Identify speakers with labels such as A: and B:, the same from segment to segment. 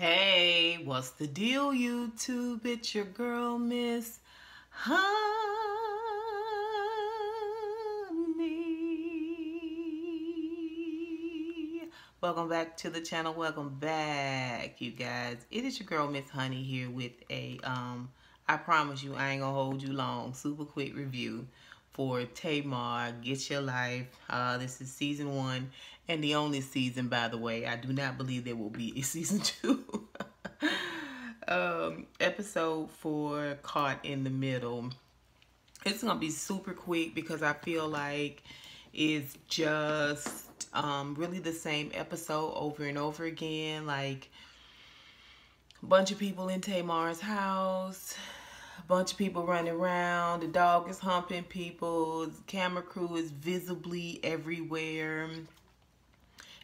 A: Hey, what's the deal, YouTube? It's your girl, Miss Honey. Welcome back to the channel. Welcome back, you guys. It is your girl, Miss Honey, here with a I promise you I ain't gonna hold you long. Super quick review for Tamar, Get Your Life. This is season 1 and the only season, by the way. I do not believe there will be a season 2. Episode 4, Caught in the Middle. It's gonna be super quick because I feel like it's just really the same episode over and over again. Like a bunch of people in Tamar's house, a bunch of people running around, the dog is humping people, the camera crew is visibly everywhere.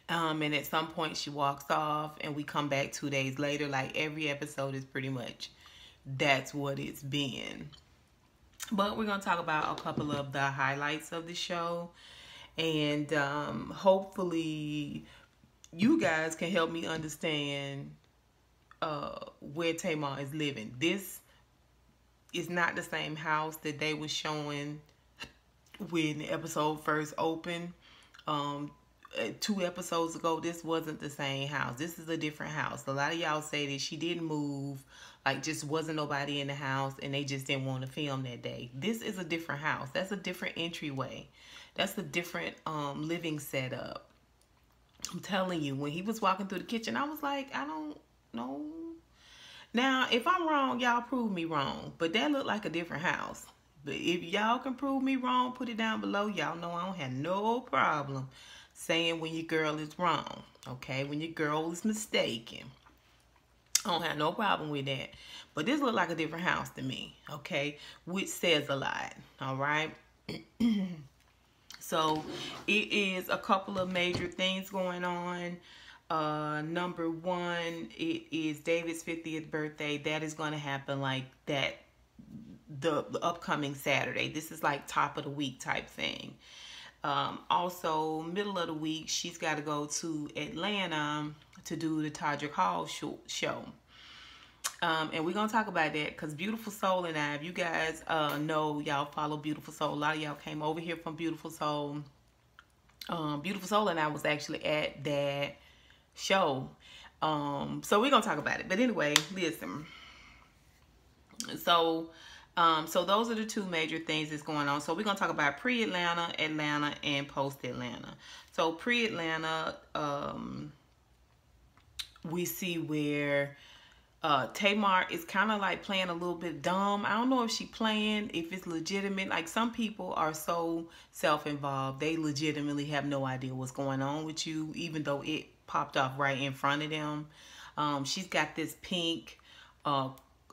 A: And at some point she walks off and we come back 2 days later. Like every episode is pretty much, that's what it's been. But we're going to talk about a couple of the highlights of the show. And hopefully you guys can help me understand where Tamar is living. This is not the same house that they were showing when the episode first opened. 2 episodes ago, this wasn't the same house. This is a different house. A lot of y'all say that she didn't move, like just wasn't nobody in the house and they just didn't want to film that day. This is a different house. That's a different entryway. That's a different living setup. I'm telling you, when he was walking through the kitchen, I was like, I don't know. Now, if I'm wrong, y'all prove me wrong. But that looked like a different house. But if y'all can prove me wrong, put it down below. Y'all know I don't have no problem saying when your girl is wrong, okay? When your girl is mistaken. I don't have no problem with that. But this looked like a different house to me, okay? Which says a lot, all right? So, it is a couple of major things going on. Number 1, it is David's 50th birthday. That is going to happen like that the upcoming Saturday. This is like top of the week type thing. Also, middle of the week, she's got to go to Atlanta to do the Todrick Hall show. And we're going to talk about that because Beautiful Soul and I, if you guys know, y'all follow Beautiful Soul. A lot of y'all came over here from Beautiful Soul. Beautiful Soul and I was actually at that show. So we're going to talk about it. But anyway, listen. So those are the 2 major things that's going on. So we're going to talk about pre-Atlanta, Atlanta, and post-Atlanta. So pre-Atlanta, we see where Tamar is kind of like playing a little bit dumb. I don't know if she's playing, if it's legitimate. Like some people are so self-involved. They legitimately have no idea what's going on with you, even though it popped off right in front of them. She's got this pink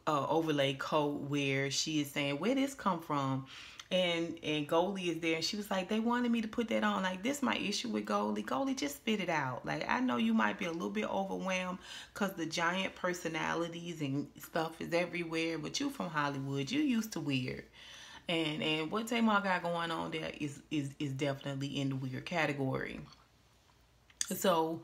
A: overlay coat where she is saying, where this come from? And Goli is there and she was like, they wanted me to put that on. Like, this my issue with Goli. Goli, just spit it out. Like, I know you might be a little bit overwhelmed because the giant personalities and stuff is everywhere, but you from Hollywood, you used to weird. And what Tamar got going on there is definitely in the weird category. So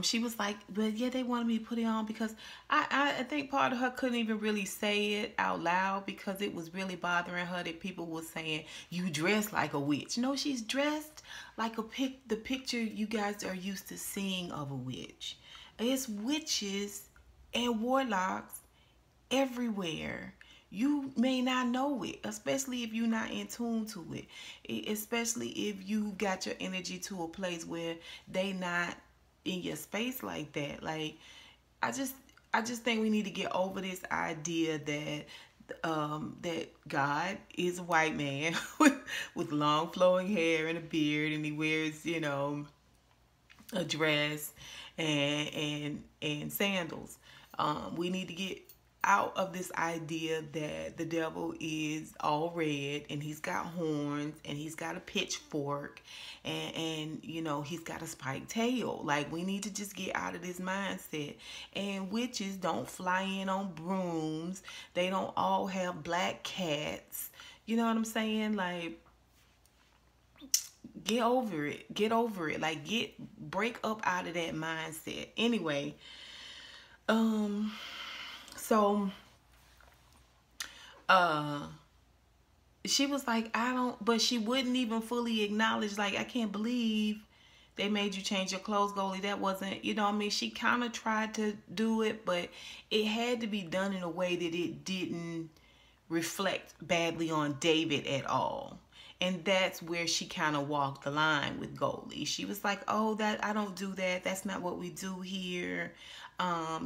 A: she was like, but yeah, they wanted me to put it on because I think part of her couldn't even really say it out loud because it was really bothering her that people were saying, you dress like a witch. No, she's dressed like the picture you guys are used to seeing of a witch. It's witches and warlocks everywhere. You may not know it, especially if you're not in tune to it. Especially if you got your energy to a place where they not in your space like that. Like, I just think we need to get over this idea that that God is a white man with long flowing hair and a beard, and he wears, you know, a dress and sandals. We need to get out of this idea that the devil is all red and he's got horns and he's got a pitchfork and you know, he's got a spiked tail. Like, we need to just get out of this mindset. And witches don't fly in on brooms. They don't all have black cats. You know what I'm saying? Like, get over it. Get over it. Like, break up out of that mindset. Anyway, Um, so, uh, she was like, I don't, but she wouldn't even fully acknowledge, like, I can't believe they made you change your clothes, Goli. That wasn't, you know what I mean? She kind of tried to do it, but it had to be done in a way that it didn't reflect badly on David at all. And that's where she kind of walked the line with Goli. She was like, oh, that I don't do that. That's not what we do here.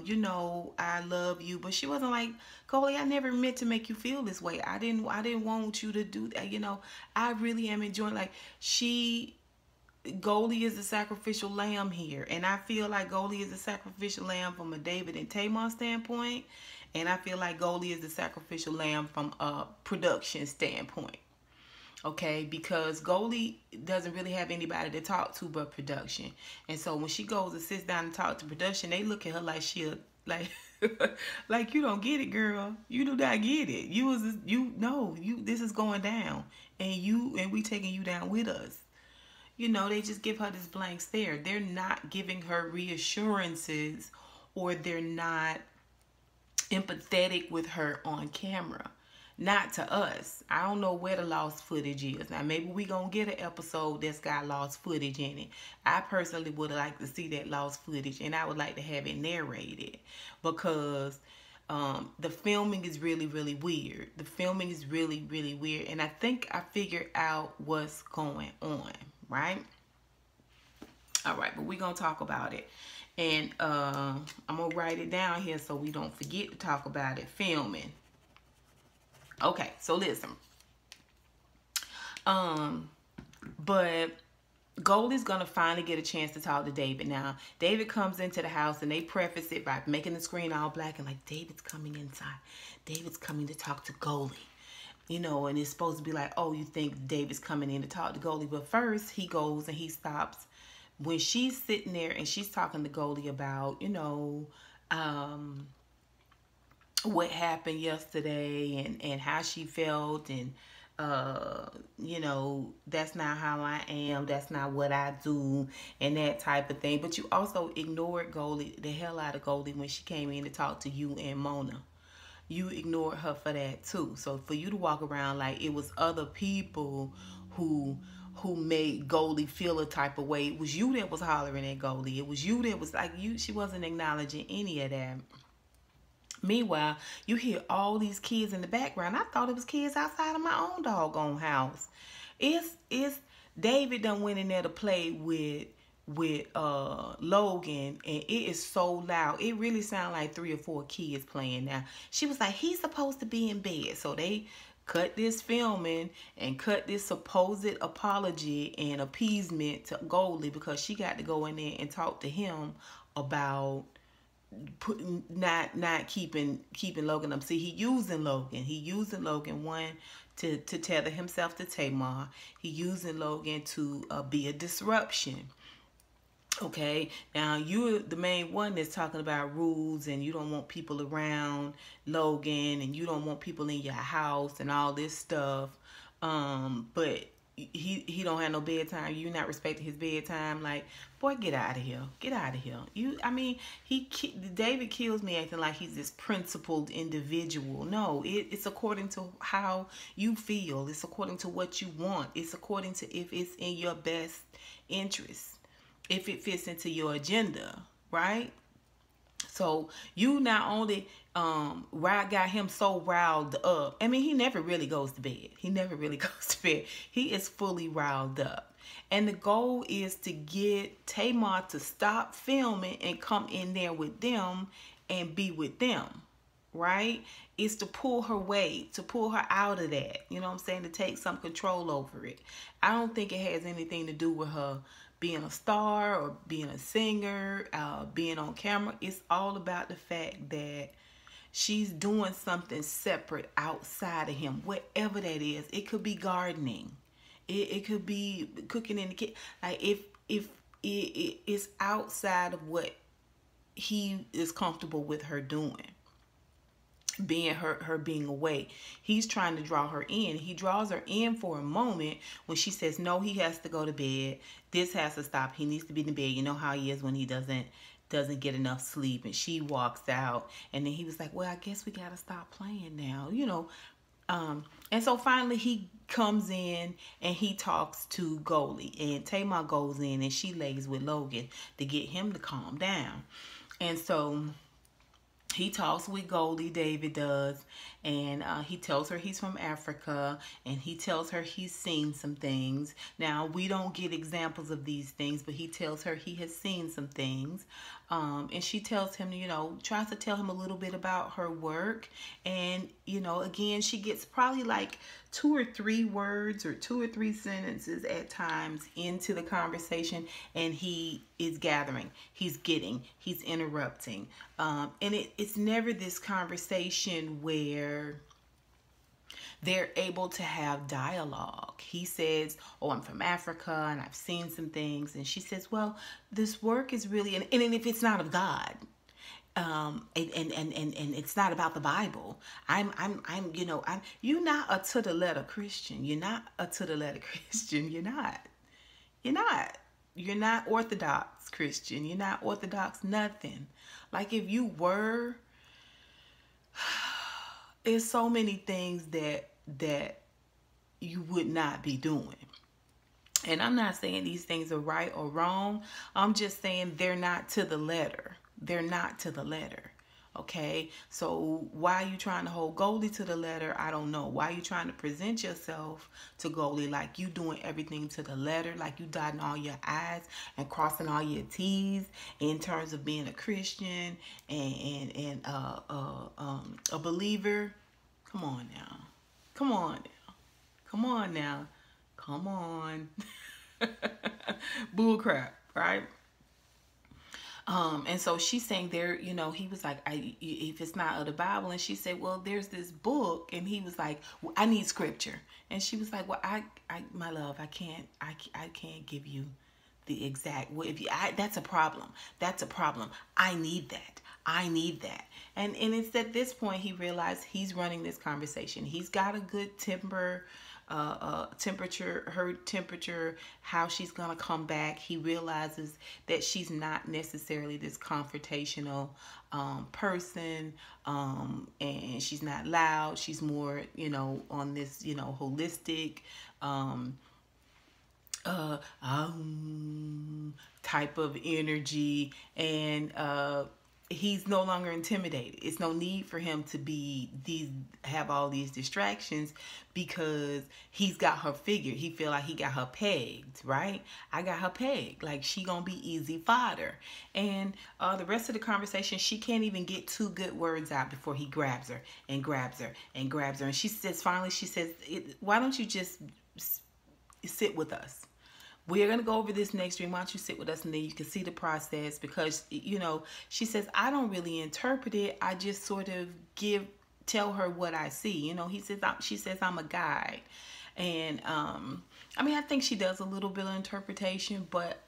A: You know, I love you. But she wasn't like, Goli, I never meant to make you feel this way. I didn't want you to do that. You know, I really am enjoying, like, Goli is the sacrificial lamb here. And I feel like Goli is the sacrificial lamb from a David and Tamar standpoint. And I feel like Goli is the sacrificial lamb from a production standpoint. Okay, because Goli doesn't really have anybody to talk to but production. And so when she goes and sits down and talk to production, they look at her like she'll, like, like, you don't get it, girl. You do not get it. This is going down. And we taking you down with us. You know, they just give her this blank stare. They're not giving her reassurances, or they're not empathetic with her on camera. Not to us. I don't know where the lost footage is. Now, maybe we gonna get an episode that's got lost footage in it. I personally would like to see that lost footage, and I would like to have it narrated, because the filming is really, really weird. The filming is really, really weird, and I think I figured out what's going on, right? All right, but we're gonna talk about it. And I'm gonna write it down here so we don't forget to talk about it. Filming. Okay, so listen. But Goli's gonna finally get a chance to talk to David. Now, David comes into the house and they preface it by making the screen all black and like, David's coming inside. David's coming to talk to Goli. You know, and it's supposed to be like, oh, you think David's coming in to talk to Goli. But first, he goes and he stops when she's sitting there and she's talking to Goli about, you know, what happened yesterday and how she felt, and you know, that's not how I am, that's not what I do, and that type of thing. But you also ignored Goli, the hell out of Goli, when she came in to talk to you and Mona. You ignored her for that too. So for you to walk around like it was other people who made Goli feel a type of way, it was you that was hollering at Goli. It was you that was like, she wasn't acknowledging any of that. Meanwhile, you hear all these kids in the background. I thought it was kids outside of my own doggone house. It's David done went in there to play with Logan, and it is so loud. It really sounds like 3 or 4 kids playing now. She was like, he's supposed to be in bed. So they cut this filming and cut this supposed apology and appeasement to Goli, because she got to go in there and talk to him about not keeping Logan up. See, he using Logan one to tether himself to Tamar. He using Logan to be a disruption. Okay, now you're the main one that's talking about rules, and you don't want people around Logan, and you don't want people in your house and all this stuff. But he don't have no bedtime. You not respecting his bedtime. Like, boy, get out of here. Get out of here. David kills me acting like he's this principled individual. No, it's according to how you feel. It's according to what you want. It's according to if it's in your best interest, if it fits into your agenda, right? So you not only got him so riled up. I mean, he never really goes to bed. He is fully riled up. And the goal is to get Tamar to stop filming and come in there with them and be with them, right? It's to pull her weight, to pull her out of that. You know what I'm saying? To take some control over it. I don't think it has anything to do with her being a star or being a singer, being on camera. It's all about the fact that she's doing something separate outside of him, whatever that is. It could be gardening. It could be cooking in the kitchen. Like, if it's outside of what he is comfortable with her doing, being her being away. He's trying to draw her in. He draws her in for a moment when she says, no, he has to go to bed. This has to stop. He needs to be in bed. You know how he is when he doesn't doesn't get enough sleep, and she walks out. And then he was like, well, I guess we gotta stop playing now, you know. And so finally he comes in and he talks to Goli, and Tamar goes in and she lays with Logan to get him to calm down. And so he talks with Goli, David does, and he tells her he's from Africa, and he tells her he's seen some things. Now, we don't get examples of these things, but he tells her he has seen some things. And she tells him, you know, tries to tell him a little bit about her work. And, you know, again, she gets probably like 2 or 3 words or 2 or 3 sentences at times into the conversation, and he is gathering, he's interrupting. And it's never this conversation where they're able to have dialogue. He says, oh, I'm from Africa and I've seen some things. And she says, well, this work is really, and if it's not of God, and it's not about the Bible. You're not a to the letter Christian. You're not a to the letter Christian. You're not Orthodox Christian. You're not Orthodox nothing. Like if you were, there's so many things that you would not be doing. And I'm not saying these things are right or wrong. I'm just saying they're not to the letter. They're not to the letter. Okay? So why are you trying to hold Goli to the letter? I don't know. Why are you trying to present yourself to Goli like you doing everything to the letter, like you dotting all your I's and crossing all your T's in terms of being a Christian and a believer? Come on now. Come on now. Come on now. Come on. Bull crap, right? And so she's saying there, you know, he was like, if it's not of the Bible, and she said, well, there's this book, and he was like, well, I need scripture. And she was like, well, my love, I can't give you the exact, well, that's a problem. That's a problem. I need that. And it's at this point he realized he's running this conversation. He's got a good temperature, her temperature, how she's gonna come back. He realizes that she's not necessarily this confrontational person, and she's not loud. She's more, you know, on this, you know, holistic type of energy, and he's no longer intimidated. It's no need for him to have all these distractions because he's got her figured. He feel like he got her pegged, right? I got her pegged. Like she gonna be easy fodder. And the rest of the conversation, she can't even get 2 good words out before he grabs her and grabs her and grabs her. And she says, finally, why don't you just sit with us? We're going to go over this next dream. Why don't you sit with us and then you can see the process? Because, you know, she says, I don't really interpret it. I just sort of tell her what I see. You know, she says, I'm a guide. And, I mean, I think she does a little bit of interpretation, but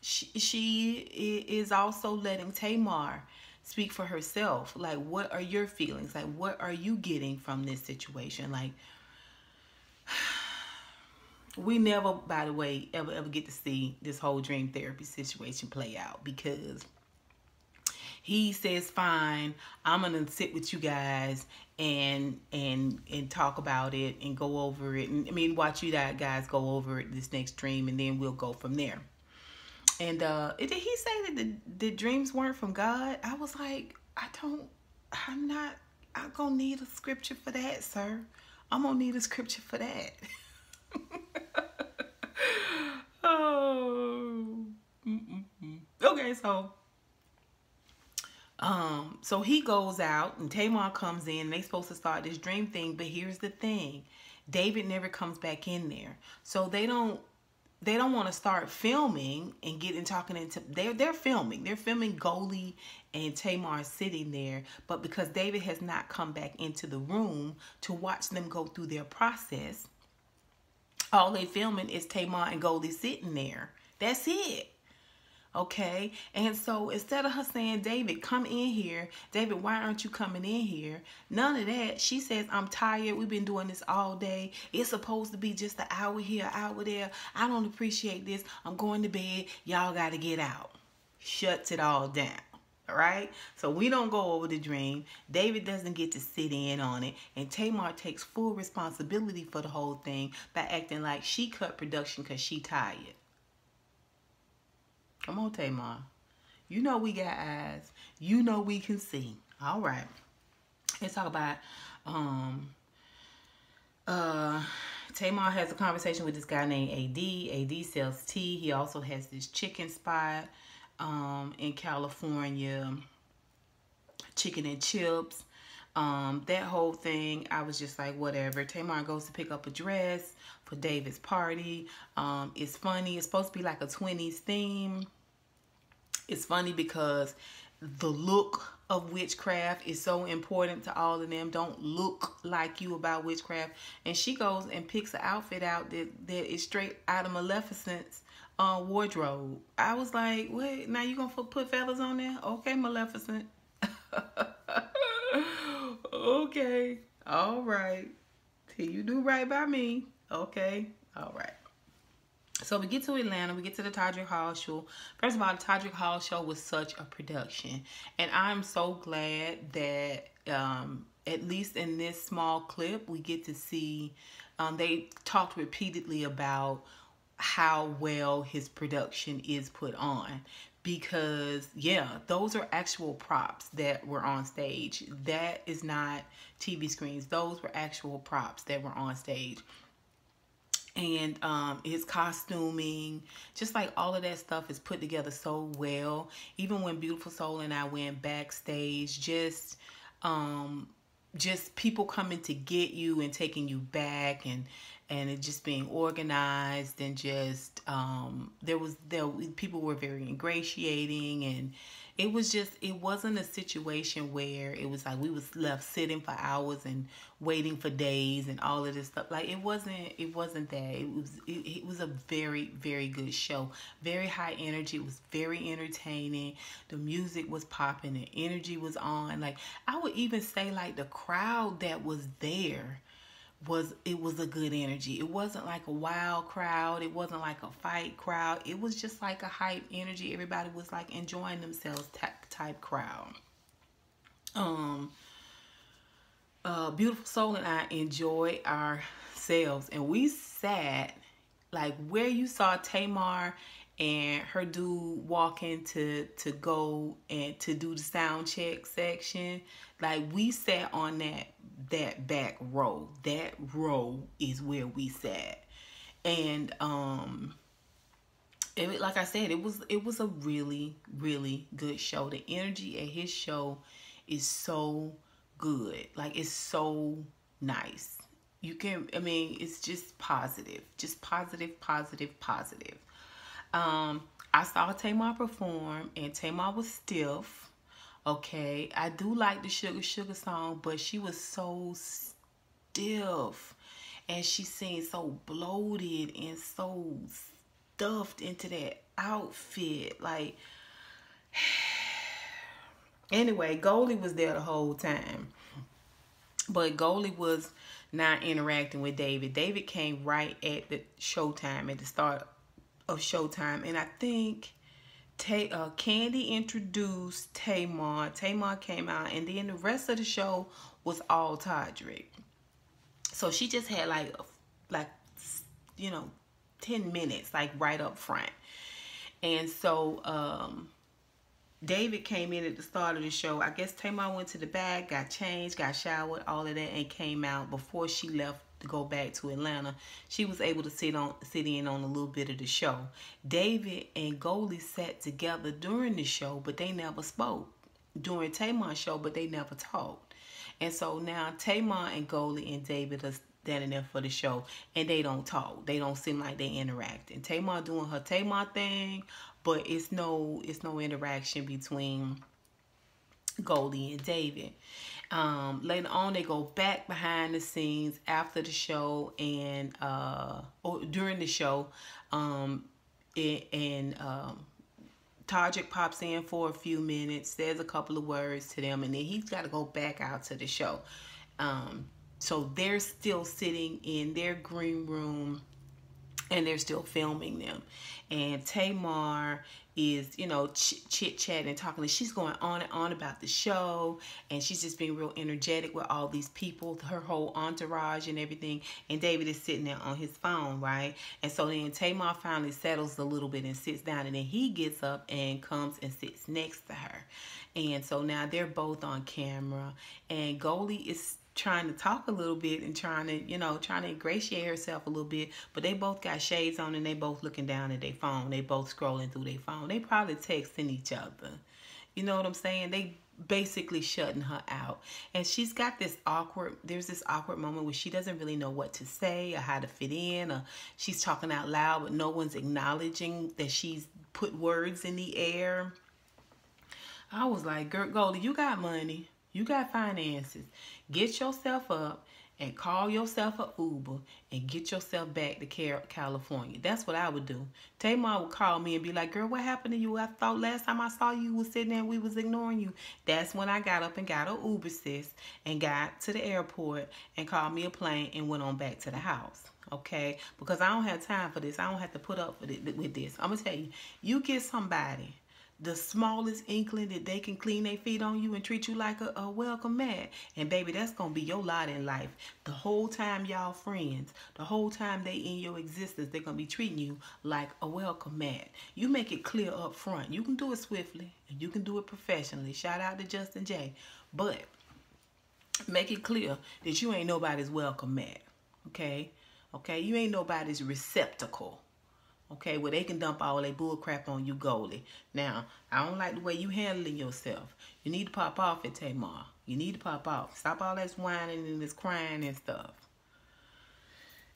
A: she is also letting Tamar speak for herself. Like, what are your feelings? Like, what are you getting from this situation? Like, we never, by the way, ever get to see this whole dream therapy situation play out, because he says, fine, I'm going to sit with you guys and talk about it and go over it. And I mean, watch you guys go over it this next dream, and then we'll go from there. And did he say that the dreams weren't from God? I was like, I'm going to need a scripture for that, sir. I'm going to need a scripture for that. Oh. Okay, so he goes out and Tamar comes in, and they're supposed to start this dream thing, but here's the thing. David never comes back in there. So they don't want to start filming and they're filming Goli and Tamar sitting there, but because David has not come back into the room to watch them go through their process, all they filming is Tamar and Goli sitting there. That's it. Okay? And so instead of her saying, David, come in here. David, why aren't you coming in here? None of that. She says, I'm tired. We've been doing this all day. It's supposed to be just an hour here, an hour there. I don't appreciate this. I'm going to bed. Y'all got to get out. shuts it all down. All right, so we don't go over the dream. David doesn't get to sit in on it, and Tamar takes full responsibility for the whole thing by acting like she cut production because she tired. Come on, Tamar. You know we got eyes. You know we can see. All right. Let's talk about Tamar has a conversation with this guy named AD. AD sells tea. He also has this chicken spot in California. Chicken and chips. That whole thing, I was just like, whatever. Tamar goes to pick up a dress for David's party. It's funny. It's supposed to be like a 20s theme. It's funny because the look of witchcraft is so important to all of them. Don't look like you about witchcraft. And she goes and picks an outfit out that is straight out of Maleficent's wardrobe. I was like, wait, now you gonna put feathers on there? Okay, Maleficent. Okay, all right. Till you do right by me. Okay, all right. So we get to Atlanta. We get to the Todrick Hall show. First of all, the Todrick Hall show was such a production, and I'm so glad that at least in this small clip we get to see. They talked repeatedly about how well his production is put on. Because, yeah, those are actual props that were on stage. That is not TV screens. Those were actual props that were on stage. And his costuming, just like all of that stuff is put together so well. Even when Beautiful Soul and I went backstage, just people coming to get you and taking you back, and it just being organized, and just people were very ingratiating, and it wasn't a situation where it was like we was left sitting for hours and waiting for days and all of this stuff. Like it wasn't that. It was a very, very good show. Very high energy. It was very entertaining. The music was popping, the energy was on. Like I would even say like the crowd that was there was a good energy. It wasn't like a wild crowd. It wasn't like a fight crowd. It was just like a hype energy. Everybody was like enjoying themselves type crowd. Beautiful Soul and I enjoyed ourselves, and we sat like where you saw Tamar and her dude walking to go and to do the sound check section. Like we sat on that back row. That row is where we sat. And like I said, it was a really, really good show. The energy at his show is so good. Like it's so nice. It's just positive. Just positive, positive, positive. I saw Tamar perform, and Tamar was stiff. Okay, I do like the Sugar song, but she was so stiff, and she seemed so bloated and so stuffed into that outfit. Like, anyway, Goli was there the whole time, but Goli was not interacting with David. David came right at the showtime, at the start of showtime, and I think Candy introduced Tamar. Tamar came out, and then the rest of the show was all Todrick. So she just had like 10 minutes, like right up front. And so David came in at the start of the show. I guess Tamar went to the back, got changed, got showered, all of that, and came out before she left to go back to Atlanta. She was able to sit in on a little bit of the show. David and Goli sat together during the show, but they never spoke. During Tamar's show, but they never talked. And so now Tamar and Goli and David are standing there for the show, and they don't talk. They don't seem like they interact. And Tamar doing her Tamar thing, but it's no interaction between Goli and David. Later on, they go back behind the scenes after the show and or during the show, and Todrick pops in for a few minutes, says a couple of words to them, and then he's got to go back out to the show. So they're still sitting in their green room and they're still filming them. And Tamar is, you know, chit-chatting and talking. She's going on and on about the show, and she's just being real energetic with all these people, her whole entourage and everything. And David is sitting there on his phone, right? And so then Tamar finally settles a little bit and sits down, and then he gets up and comes and sits next to her. And so now they're both on camera, and Goli is trying to talk a little bit and trying to ingratiate herself a little bit, but they both got shades on and they both looking down at their phone. They both scrolling through their phone. They probably texting each other. You know what I'm saying? They basically shutting her out. And she's got there's this awkward moment where she doesn't really know what to say or how to fit in, or she's talking out loud, but no one's acknowledging that she's put words in the air. I was like, girl, Goli, you got money. You got finances. Get yourself up and call yourself a Uber and get yourself back to California. That's what I would do. Tamar would call me and be like, girl, what happened to you? I thought last time I saw you was sitting there and we was ignoring you. That's when I got up and got an Uber, sis, and got to the airport and called me a plane and went on back to the house. Okay? Because I don't have time for this. I don't have to put up with this. I'm going to tell you, you get somebody the smallest inkling that they can clean their feet on you and treat you like a welcome mat. And baby, that's going to be your lot in life. The whole time y'all friends, the whole time they in your existence, they're going to be treating you like a welcome mat. You make it clear up front. You can do it swiftly and you can do it professionally. Shout out to Justin J. But make it clear that you ain't nobody's welcome mat. Okay? Okay? You ain't nobody's receptacle. Okay, well, they can dump all their bull crap on you, Goli. Now, I don't like the way you handling yourself. You need to pop off at Tamar. You need to pop off. Stop all this whining and this crying and stuff.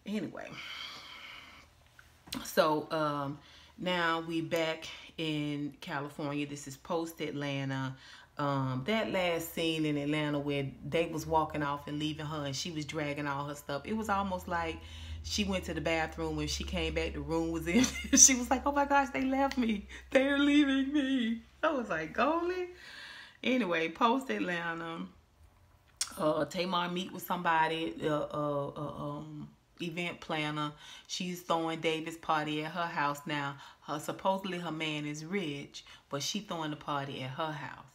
A: Anyway. So, now we back in California. This is post-Atlanta. That last scene in Atlanta where they was walking off and leaving her and she was dragging all her stuff. It was almost like she went to the bathroom. When she came back, the room was in. She was like, oh my gosh, they left me. They're leaving me. I was like, Goli. Anyway, post-Atlanta, Tamar meet with somebody, event planner. She's throwing David's party at her house now. Supposedly her man is rich, but she throwing the party at her house.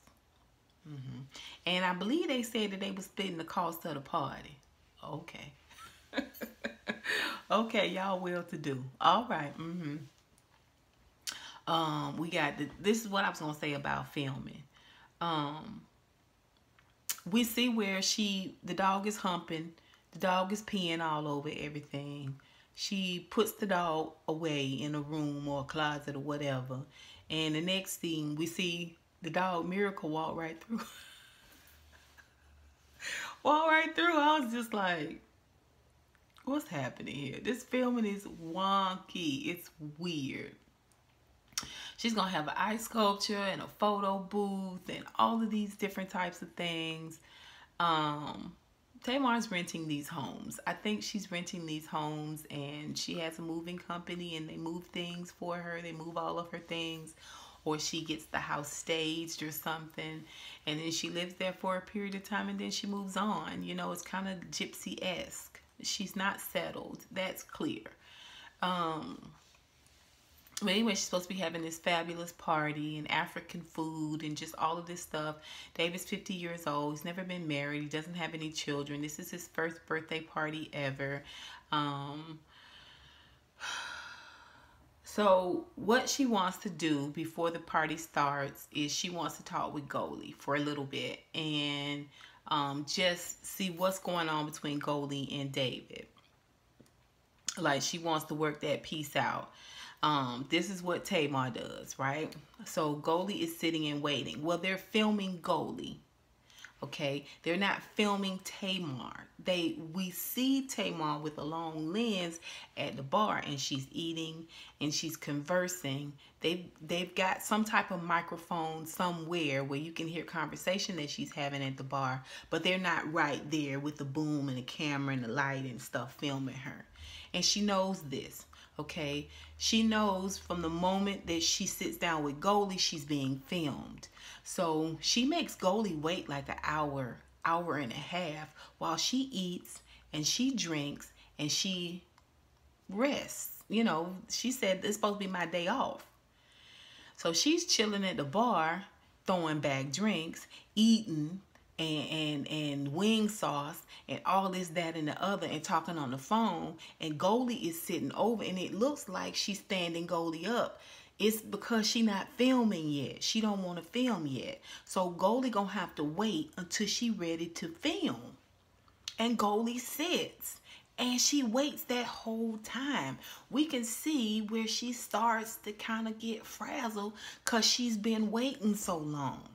A: And I believe they said that they were splitting the cost of the party. Okay. Okay, y'all well-to-do. All right. We got this is what I was gonna say about filming. We see where the dog is humping, the dog is peeing all over everything. She puts the dog away in a room or a closet or whatever, and the next thing we see the dog Miracle walk right through. Walk right through. I was just like, what's happening here? This filming is wonky. It's weird. She's going to have an ice sculpture and a photo booth and all of these different types of things. Tamar's renting these homes. I think she's renting these homes and she has a moving company and they move things for her. They move all of her things. Or she gets the house staged or something. And then she lives there for a period of time and then she moves on. You know, it's kind of gypsy-esque. She's not settled. That's clear. But anyway, she's supposed to be having this fabulous party and African food and just all of this stuff. David's 50 years old. He's never been married. He doesn't have any children. This is his first birthday party ever. So what she wants to do before the party starts is she wants to talk with Goli for a little bit and just see what's going on between Goli and David. Like, she wants to work that piece out. This is what Tamar does, right? So Goli is sitting and waiting. Well, they're filming Goli. Okay, they're not filming Tamar. We see Tamar with a long lens at the bar, and she's eating and she's conversing. They've got some type of microphone somewhere where you can hear conversation that she's having at the bar, but they're not right there with the boom and the camera and the light and stuff filming her. And she knows this. Okay, she knows from the moment that she sits down with Goli, she's being filmed. So she makes Goli wait like an hour and a half while she eats and she drinks and she rests. you know, she said it's supposed to be my day off. So she's chilling at the bar, throwing back drinks, eating, and wing sauce and all this, that, and the other, and talking on the phone. And Goli is sitting over, and it looks like she's standing Goli up. It's because she not filming yet. She don't want to film yet. So Goli gonna have to wait until she ready to film. And Goli sits. And she waits that whole time. We can see where she starts to kind of get frazzled because she's been waiting so long.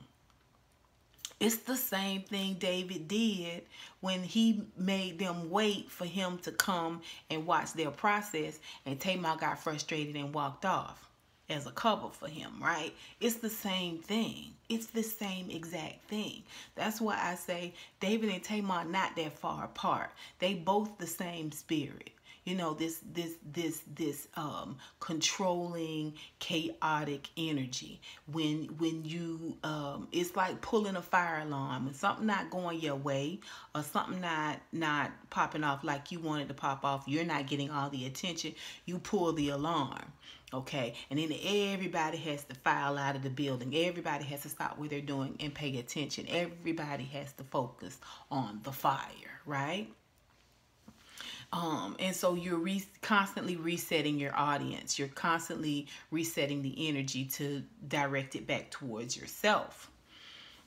A: It's the same thing David did when he made them wait for him to come and watch their process, and Tamar got frustrated and walked off as a cover for him, right? It's the same thing. It's the same exact thing. That's why I say David and Tamar not that far apart. They both the same spirit. You know, this controlling, chaotic energy. When you it's like pulling a fire alarm. When something not going your way, or something not popping off like you wanted to pop off, you're not getting all the attention, you pull the alarm. Okay, and then everybody has to file out of the building. Everybody has to stop what they're doing and pay attention. Everybody has to focus on the fire, right? And so you're constantly resetting your audience. You're constantly resetting the energy to direct it back towards yourself.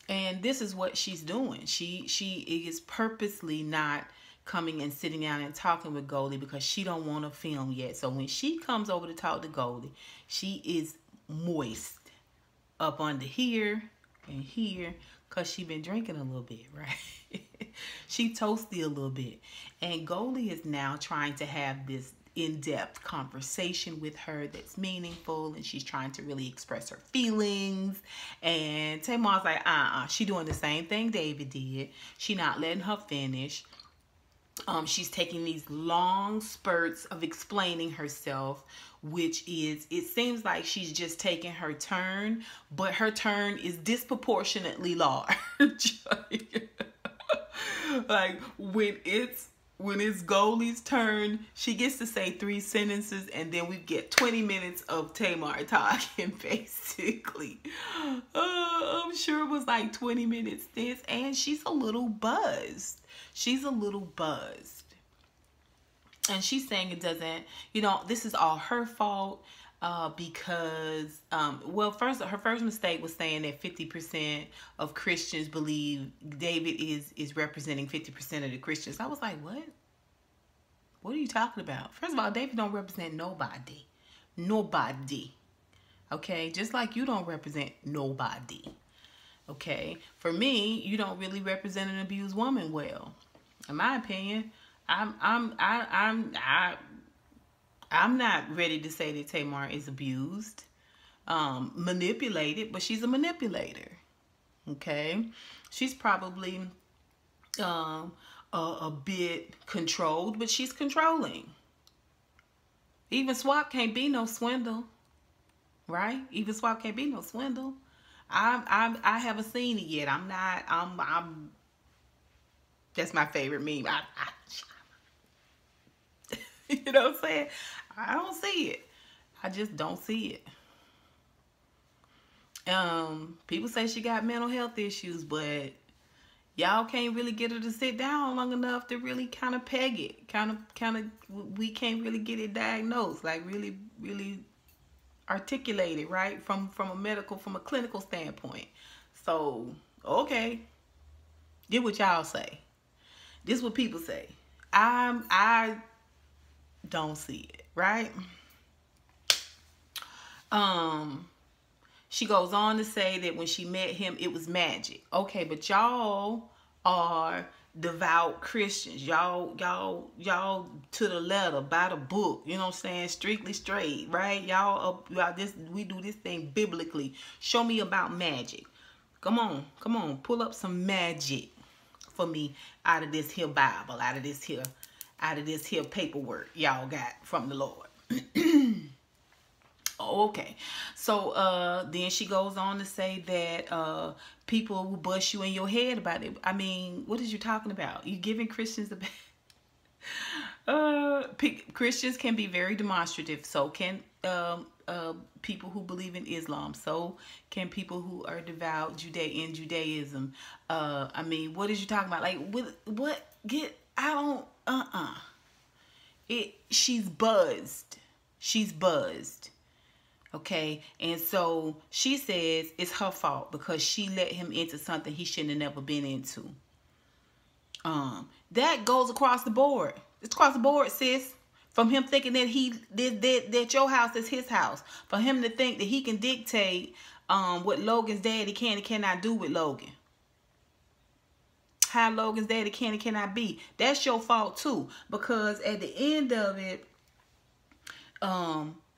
A: And this is what she's doing. She is purposely not coming and sitting down and talking with Goli because she don't want to film yet. So when she comes over to talk to Goli, she is moist up under here and here because she been drinking a little bit, right? She toasty a little bit. And Goli is now trying to have this in-depth conversation with her that's meaningful, and she's trying to really express her feelings. And Tamar's like, she doing the same thing David did. She not letting her finish. She's taking these long spurts of explaining herself, which is, it seems like she's just taking her turn, but her turn is disproportionately large. Like when it's Goli's turn, she gets to say 3 sentences, and then we get 20 minutes of Tamar talking, basically. I'm sure it was like 20 minutes this, and she's a little buzzed. She's a little buzzed. And she's saying it doesn't, you know, this is all her fault because, well, her first mistake was saying that 50% of Christians believe David is representing 50% of the Christians. I was like, what? What are you talking about? First of all, David don't represent nobody. Nobody. Okay? Just like you don't represent nobody. Okay? For me, you don't really represent an abused woman well. In my opinion, I'm not ready to say that Tamar is abused, manipulated, but she's a manipulator. Okay, she's probably a bit controlled, but she's controlling. Even Swap can't be no swindle, right? Even Swap can't be no swindle. I haven't seen it yet. I'm. That's my favorite meme. You know what I'm saying? I don't see it. I just don't see it. People say she got mental health issues, but y'all can't really get her to sit down long enough to really kind of peg it. We can't really get it diagnosed, like really articulate it, right? From a clinical standpoint. So, okay. Get what y'all say. This is what people say. I don't see it, right? She goes on to say that when she met him, it was magic. Okay, but y'all are devout Christians. Y'all to the letter, by the book. You know what I'm saying? Strictly straight, right? We do this thing biblically. Show me about magic. Come on, pull up some magic for me out of this here Bible, out of this here paperwork y'all got from the Lord. Okay, so then she goes on to say that people will bust you in your head about it. I mean, what is you talking about? You giving Christians Christians can be very demonstrative. So can people who believe in Islam. So can people who are devout in Judaism. I mean, what is you talking about? Like, what? I don't. She's buzzed. She's buzzed. Okay, and so she says it's her fault because she let him into something he shouldn't have never been into. That goes across the board. It's across the board, sis. From him thinking that that your house is his house. For him to think that he can dictate what Logan's daddy can and cannot do with Logan. How Logan's daddy can and cannot be. That's your fault too. Because at the end of it,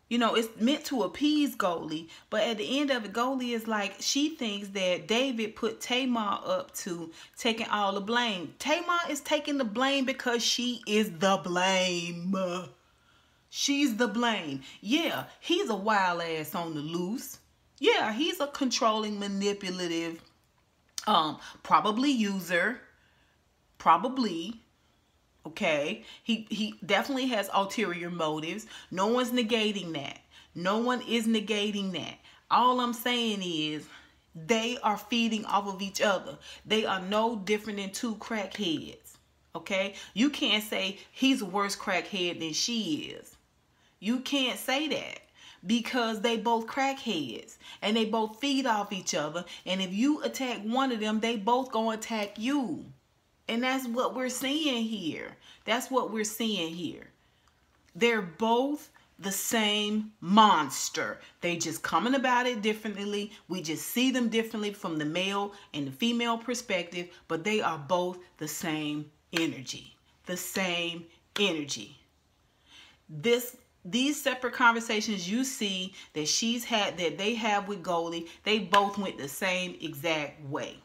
A: you know, it's meant to appease Goli, but at the end of it, Goli is like, she thinks that David put Tamar up to taking all the blame. Tamar is taking the blame because she is the blame. She's the blame. Yeah, he's a wild ass on the loose. Yeah, he's a controlling, manipulative, probably user. Probably. Okay, he definitely has ulterior motives. No one's negating that. No one is negating that. All I'm saying is they are feeding off of each other. They are no different than two crackheads. Okay, you can't say he's a worse crackhead than she is. You can't say that because they both crackheads and they both feed off each other. And if you attack one of them, they both gonna attack you. And that's what we're seeing here. That's what we're seeing here. They're both the same monster. They just coming about it differently. We just see them differently from the male and the female perspective, but they are both the same energy. The same energy. These separate conversations you see that they have with Goli, they both went the same exact way.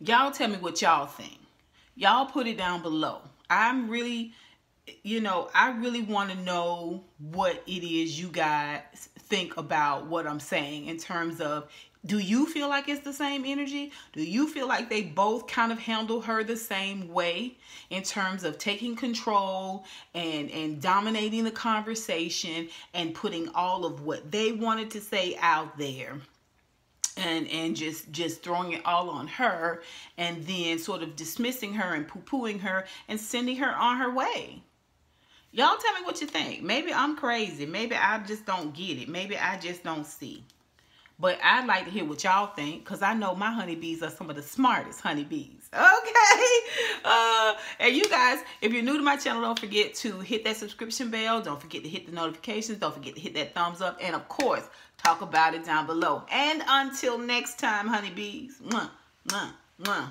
A: Y'all tell me what y'all think. Y'all put it down below. I'm really, I really want to know what it is you guys think about what I'm saying in terms of, do you feel like it's the same energy? Do you feel like they both kind of handle her the same way in terms of taking control and dominating the conversation and putting all of what they wanted to say out there? And just throwing it all on her and then sort of dismissing her and poo-pooing her and sending her on her way. Y'all tell me what you think. Maybe I'm crazy. Maybe I just don't get it. Maybe I just don't see. But I'd like to hear what y'all think because I know my honeybees are some of the smartest honeybees. Okay? And you guys, if you're new to my channel, don't forget to hit that subscription bell. Don't forget to hit the notifications. Don't forget to hit that thumbs up. And of course, talk about it down below. And until next time, honeybees. Mwah, mwah, mwah.